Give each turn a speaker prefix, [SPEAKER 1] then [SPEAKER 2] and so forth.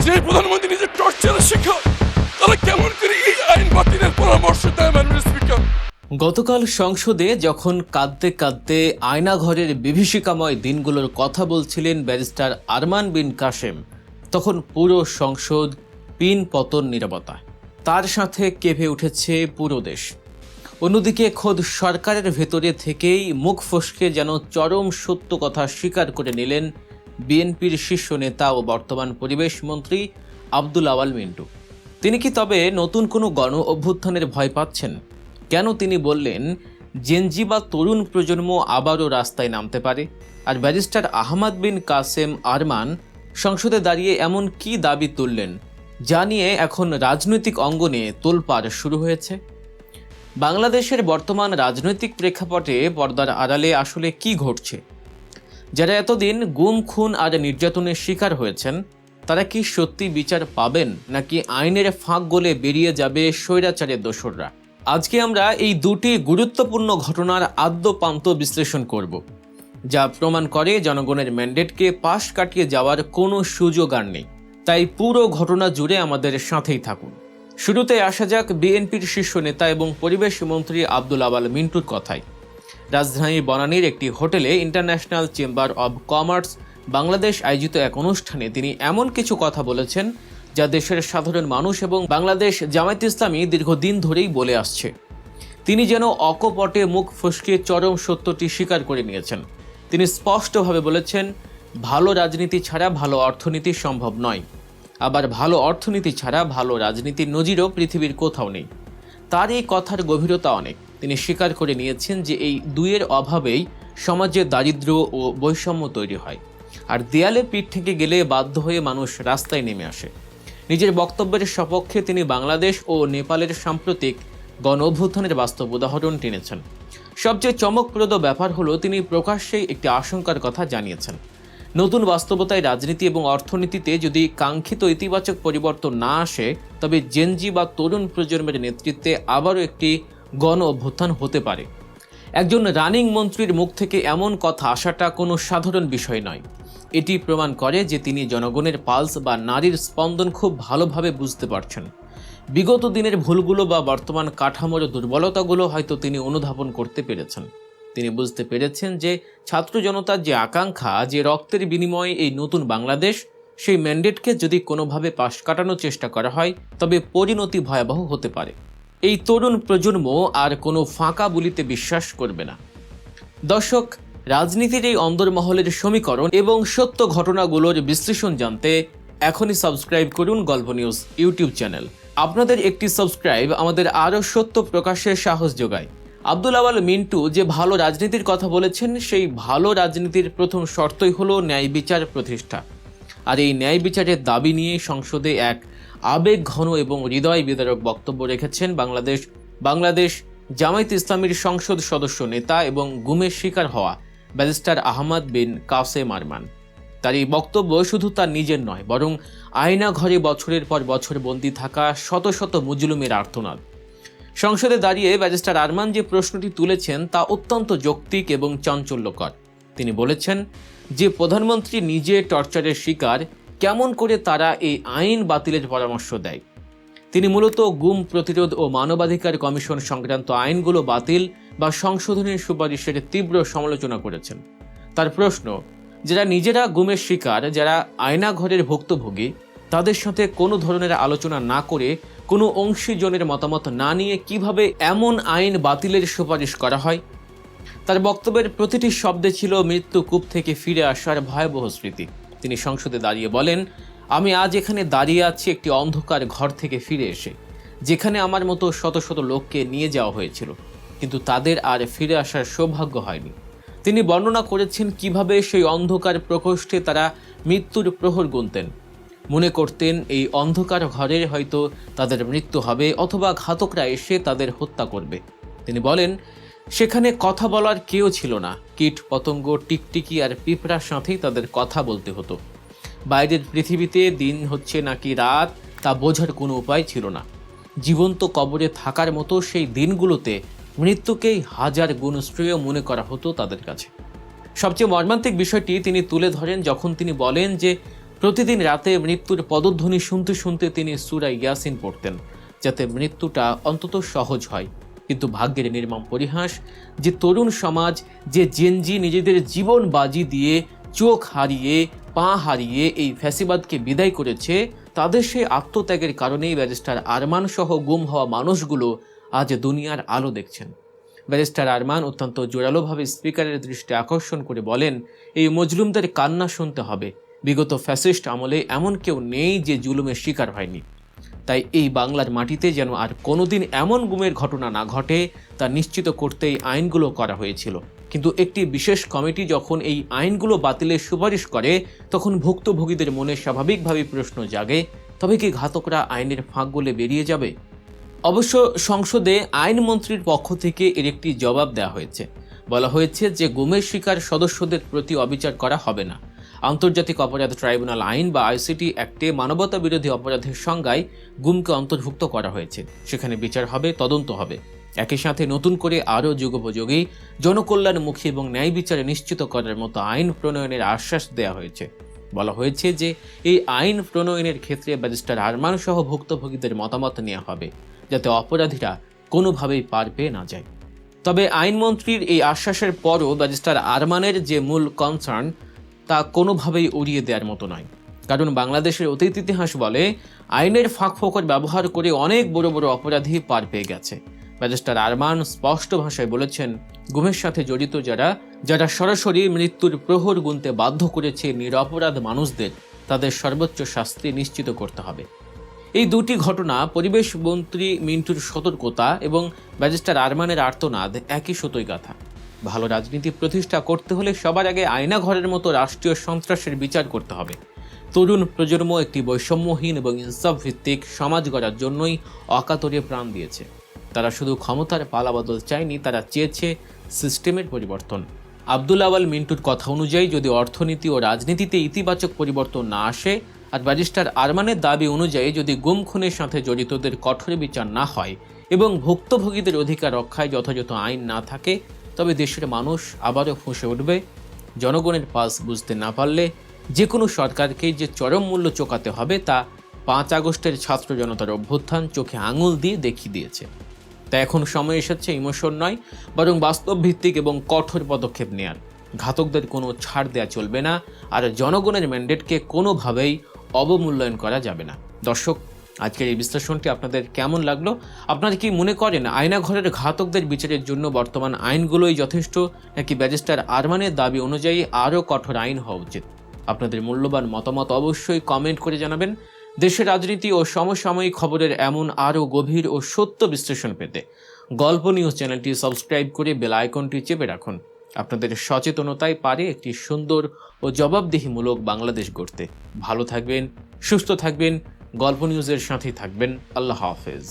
[SPEAKER 1] যে প্রধানমন্ত্রী নিজের টর্চারের শিকার, তারা কেমন করে এই আইন বাতিলের পরামর্শ দেয় মাননীয় স্পিকার?
[SPEAKER 2] গতকাল সংসদে যখন কাঁদতে কাঁদতে আয়নাঘরের বিভীষিকাময় দিনগুলোর কথা বলছিলেন ব্যারিস্টার আরমান বিন কাসেম, তখন পুরো সংসদ পিন পতন নীরবতা। তার সাথে কেঁপে উঠেছে পুরো দেশ। অন্যদিকে খোদ সরকারের ভেতরে থেকেই মুখ ফসকে যেন চরম সত্য কথা স্বীকার করে নিলেন বিএনপির শীর্ষ নেতা ও বর্তমান পরিবেশ মন্ত্রী আব্দুল আওয়াল মিন্টু। তিনি কি তবে নতুন কোনো গণ অভ্যুত্থানের ভয় পাচ্ছেন? কেন তিনি বললেন জেনজি বা তরুণ প্রজন্ম আবারও রাস্তায় নামতে পারে? আর ব্যারিস্টার আহমদ বিন কাসেম আরমান সংসদে দাঁড়িয়ে এমন কি দাবি তুললেন যা নিয়ে এখন রাজনৈতিক অঙ্গনে তোলপাড় শুরু হয়েছে? বাংলাদেশের বর্তমান রাজনৈতিক প্রেক্ষাপটে পর্দার আড়ালে আসলে কি ঘটছে? যারা এতদিন গুম, খুন আর নির্যাতনের শিকার হয়েছেন, তারা কি সত্যি বিচার পাবেন, নাকি আইনের ফাঁক গলে বেরিয়ে যাবে স্বৈরাচারের দোসররা? আজকে আমরা এই দুটি গুরুত্বপূর্ণ ঘটনার আদ্যপান্ত বিশ্লেষণ করব, যা প্রমাণ করে জনগণের ম্যান্ডেটকে পাশ কাটিয়ে যাওয়ার কোনো সুযোগ আর নেই। তাই পুরো ঘটনা জুড়ে আমাদের সাথেই থাকুন। শুরুতে আসা যাক বিএনপির শীর্ষ নেতা এবং পরিবেশ মন্ত্রী আব্দুল আওয়াল মিন্টুর কথায়। রাজধানীর বনানীর একটি হোটেলে international chamber of commerce Bangladesh আয়োজিত এক অনুষ্ঠানে তিনি এমন কিছু কথা বলেছেন যা দেশের সাধারণ মানুষ এবং বাংলাদেশ জামায়াত ইসলামী দীর্ঘদিন ধরেই বলে আসছে। তিনি যেন অকপটে মুখ ফসকে চরম সত্যটি স্বীকার করে নিয়েছেন। তিনি স্পষ্টভাবে বলেছেন, ভালো রাজনীতি ছাড়া ভালো অর্থনীতি সম্ভব নয়, আবার ভালো অর্থনীতি ছাড়া ভালো রাজনীতির নজিরও পৃথিবীর কোথাও নেই। তার এই কথার গভীরতা অনেক। তিনি স্বীকার করে নিয়েছেন যে এই দুইয়ের অভাবেই সমাজে দারিদ্র্য ও বৈষম্য তৈরি হয়, আর দেয়ালে পিঠ থেকে গেলে বাধ্য হয়ে মানুষ রাস্তায় নেমে আসে। নিজের বক্তব্যের সপক্ষে তিনি বাংলাদেশ ও নেপালের সাম্প্রতিক গণ অভ্যুত্থানের বাস্তব উদাহরণ টেনেছেন। সবচেয়ে চমকপ্রদ ব্যাপার হলো তিনি প্রকাশ্যেই একটি আশঙ্কার কথা জানিয়েছেন। নতুন বাস্তবতায় রাজনীতি এবং অর্থনীতিতে যদি কাঙ্ক্ষিত ইতিবাচক পরিবর্তন না আসে, তবে জেনজি বা তরুণ প্রজন্মের নেতৃত্বে আবারও একটি গণ অভ্যুত্থান হতে পারে। একজন রানিং মন্ত্রীর মুখ থেকে এমন কথা আসাটা কোনো সাধারণ বিষয় নয়। এটি প্রমাণ করে যে তিনি জনগণের পালস বা নারীর স্পন্দন খুব ভালোভাবে বুঝতে পারছেন। বিগত দিনের ভুলগুলো বা বর্তমান কাঠামোর দুর্বলতাগুলো হয়তো তিনি অনুধাবন করতে পেরেছেন। তিনি বুঝতে পেরেছেন যে ছাত্র জনতার যে আকাঙ্ক্ষা, যে রক্তের বিনিময়ে এই নতুন বাংলাদেশ, সেই ম্যান্ডেটকে যদি কোনোভাবে পাশ কাটানোর চেষ্টা করা হয়, তবে পরিণতি ভয়াবহ হতে পারে। এই তরুণ প্রজন্ম আর কোনো ফাঁকা বলিতে বিশ্বাস করবে না। দর্শক, রাজনীতির এই অন্দরমহলের সমীকরণ এবং সত্য ঘটনাগুলোর বিশ্লেষণ জানতে এখনই সাবস্ক্রাইব করুন গল্প নিউজ ইউটিউব চ্যানেল। আপনাদের একটি সাবস্ক্রাইব আমাদের আরও সত্য প্রকাশের সাহস যোগায়। আব্দুল আওয়াল মিন্টু যে ভালো রাজনীতির কথা বলেছেন, সেই ভালো রাজনীতির প্রথম শর্তই হলো ন্যায় বিচার প্রতিষ্ঠা। আর এই ন্যায় বিচারের দাবি নিয়ে সংসদে এক আবেগ ঘন এবং হৃদয় বিদারক বক্তব্য রেখেছেন বাংলাদেশ জামায়াত ইসলামীর সংসদ সদস্য নেতা এবং গুমের শিকার হওয়া ব্যারিস্টার আহমদ বিন কাসেম আরমান। তার এই বক্তব্য শুধু তার নিজের নয়, বরং আয়না ঘরে বছরের পর বছর বন্দী থাকা শত শত মুজলুমের আর্তনাদ। সংসদে দাঁড়িয়ে ব্যারিস্টার আরমান যে প্রশ্নটি তুলেছেন তা অত্যন্ত যৌক্তিক এবং চাঞ্চল্যকর। তিনি বলেছেন যে প্রধানমন্ত্রী নিজে টর্চারের শিকার, কেমন করে তারা এই আইন বাতিলের পরামর্শ দেয়? তিনি মূলত গুম প্রতিরোধ ও মানবাধিকার কমিশন সংক্রান্ত আইনগুলো বাতিল বা সংশোধনের সুপারিশের তীব্র সমালোচনা করেছেন। তার প্রশ্ন, যারা নিজেরা গুমের শিকার, যারা আয়নাঘরের ভুক্তভোগী, তাদের সাথে কোনো ধরনের আলোচনা না করে, কোনো অংশীজনের মতামত না নিয়ে কিভাবে এমন আইন বাতিলের সুপারিশ করা হয়? তার বক্তব্যের প্রতিটি শব্দে ছিল মৃত্যু কূপ থেকে ফিরে আসার ভয়াবহ স্মৃতি। তিনি সংসদে দাঁড়িয়ে বলেন, আমি আজ এখানে দাঁড়িয়ে আছি একটি অন্ধকার ঘর থেকে ফিরে এসে, যেখানে আমার মতো শত শত লোককে নিয়ে যাওয়া হয়েছিল, কিন্তু তাদের আর ফিরে আসার সৌভাগ্য হয়নি। তিনি বর্ণনা করেছেন কিভাবে সেই অন্ধকার প্রকোষ্ঠে তারা মৃত্যুর প্রহর গুনতেন। মনে করতেন এই অন্ধকার ঘরে হয়তো তাদের মৃত্যু হবে, অথবা ঘাতকরা এসে তাদের হত্যা করবে। তিনি বলেন, সেখানে কথা বলার কেউ ছিল না। কীট পতঙ্গ, টিকটিকি আর পিঁপড়ার সাথেই তাদের কথা বলতে হতো। বাইরের পৃথিবীতে দিন হচ্ছে নাকি রাত তা বোঝার কোনো উপায় ছিল না। জীবন্ত কবরে থাকার মতো সেই দিনগুলোতে মৃত্যুকেই হাজার গুণ শ্রেয় মনে করা হতো তাদের কাছে। সবচেয়ে মর্মান্তিক বিষয়টি তিনি তুলে ধরেন যখন তিনি বলেন যে প্রতিদিন রাতে মৃত্যুর পদধ্বনি শুনতে শুনতে তিনি সূরা ইয়াসিন পড়তেন, যাতে মৃত্যুটা অন্তত সহজ হয়। কিন্তু ভাগ্যের নির্মম পরিহাস, যে তরুণ সমাজ, যে জেনজি নিজেদের জীবন বাজি দিয়ে, চোখ হারিয়ে, পা হারিয়ে এই ফ্যাসিবাদকে বিদায় করেছে, তাদের সেই আত্মত্যাগের কারণেই ব্যারিস্টার আরমান সহ গুম হওয়া মানুষগুলো আজ দুনিয়ার আলো দেখছেন। ব্যারিস্টার আরমান অত্যন্ত জোরালোভাবে স্পিকারের দৃষ্টি আকর্ষণ করে বলেন, এই মজলুমদের কান্না শুনতে হবে। বিগত ফ্যাসিস্ট আমলে এমন কেউ নেই যে জুলুমের শিকার হয়নি। তাই এই বাংলার মাটিতে যেন আর কোনোদিন এমন গুমের ঘটনা না ঘটে, তা নিশ্চিত করতেই আইনগুলো করা হয়েছিল। কিন্তু একটি বিশেষ কমিটি যখন এই আইনগুলো বাতিলের সুপারিশ করে, তখন ভুক্তভোগীদের মনে স্বাভাবিকভাবে প্রশ্ন জাগে, তবে কি ঘাতকরা আইনের ফাঁক গলে বেরিয়ে যাবে? অবশ্য সংসদে আইনমন্ত্রীর পক্ষ থেকে এর একটি জবাব দেওয়া হয়েছে। বলা হয়েছে যে গুমের শিকার সদস্যদের প্রতি অবিচার করা হবে না। আন্তর্জাতিক অপরাধ ট্রাইব্যুনাল আইন বা আইসিটি অ্যাক্টে মানবতা বিরোধী অপরাধের সংজ্ঞায় গুমকে অন্তর্ভুক্ত করা হয়েছে। সেখানে বিচার হবে, তদন্ত হবে। একই সাথে নতুন করে আরও যুগোপযোগী, জনকল্যাণমুখী এবং ন্যায় বিচারে নিশ্চিত করার মতো আইন প্রণয়নের আশ্বাস দেওয়া হয়েছে। বলা হয়েছে যে এই আইন প্রণয়নের ক্ষেত্রে ব্যারিস্টার আরমান সহ ভুক্তভোগীদের মতামত নেওয়া হবে, যাতে অপরাধীরা কোনোভাবেই পার পেয়ে না যায়। তবে আইনমন্ত্রীর এই আশ্বাসের পরও ব্যারিস্টার আরমানের যে মূল কনসার্ন, তা কোনোভাবেই উড়িয়ে দেওয়ার মতো নয়। কারণ বাংলাদেশের অতীত ইতিহাস বলে, আইনের ফাঁকফোকর ব্যবহার করে অনেক বড় বড় অপরাধী পার পেয়ে গেছে। ব্যারিস্টার আরমান স্পষ্ট ভাষায় বলেছেন, গুমের সাথে জড়িত যারা সরাসরি মৃত্যুর প্রহর গুনতে বাধ্য করেছে নিরপরাধ মানুষদের, তাদের সর্বোচ্চ শাস্তি নিশ্চিত করতে হবে। এই দুটি ঘটনা, পরিবেশ মন্ত্রী মিন্টুর সতর্কতা এবং ব্যারিস্টার আরমানের আর্তনাদ, একই সুতোয় গাঁথা। ভালো রাজনীতি প্রতিষ্ঠা করতে হলে সবার আগে আয়নাঘরের মতো রাষ্ট্রীয় সন্ত্রাসের বিচার করতে হবে। তরুণ প্রজন্ম একটি বৈষম্যহীন এবং ইনসাফ ভিত্তিক সমাজ গড়ার জন্যই অকাতরে প্রাণ দিয়েছে। তারা শুধু ক্ষমতার পালাবদল চায়নি, তারা চেয়েছে সিস্টেমের পরিবর্তন। আব্দুল আওয়াল মিন্টুর কথা অনুযায়ী যদি অর্থনীতি ও রাজনীতিতে ইতিবাচক পরিবর্তন না আসে, আর ব্যারিস্টার আরমানের দাবি অনুযায়ী যদি গুম খুনের সাথে জড়িতদের কঠোর বিচার না হয় এবং ভুক্তভোগীদের অধিকার রক্ষায় যথাযথ আইন না থাকে, তবে দেশের মানুষ আবারও ফুঁসে উঠবে। জনগণের পালস বুঝতে না পারলে যে কোনো সরকারকেই যে চরম মূল্য চোকাতে হবে, তা 5 আগস্টের ছাত্র জনতার অভ্যুত্থান চোখে আঙুল দিয়ে দেখিয়ে দিয়েছে। তাই এখন সময় এসেছে ইমোশন নয়, বরং বাস্তব ভিত্তিক এবং কঠোর পদক্ষেপ নেয়ার। ঘাতকদের কোনো ছাড় দেওয়া চলবে না, আর জনগণের ম্যান্ডেটকে কোনোভাবেই অবমূল্যায়ন করা যাবে না। দর্শক, আজকের এই বিশ্লেষণটি আপনাদের কেমন লাগলো? আপনারা কি মনে করেন আয়নাঘরের ঘাতকদের বিচারের জন্য বর্তমান আইনগুলোই যথেষ্ট, নাকি ব্যারিস্টার আরমানের দাবি অনুযায়ী আরও কঠোর আইন হওয়া উচিত? আপনাদের মূল্যবান মতামত অবশ্যই কমেন্ট করে জানাবেন। দেশের রাজনীতি ও সমসাময়িক খবরের এমন আরও গভীর ও সত্য বিশ্লেষণ পেতে গল্প নিউজ চ্যানেলটি সাবস্ক্রাইব করে বেল আইকনটি চেপে রাখুন। আপনাদের সচেতনতায় পারে একটি সুন্দর ও জবাবদিহিমূলক বাংলাদেশ গড়তে। ভালো থাকবেন, সুস্থ থাকবেন, গল্প নিউজের সাথেই থাকবেন। আল্লাহ হাফেজ।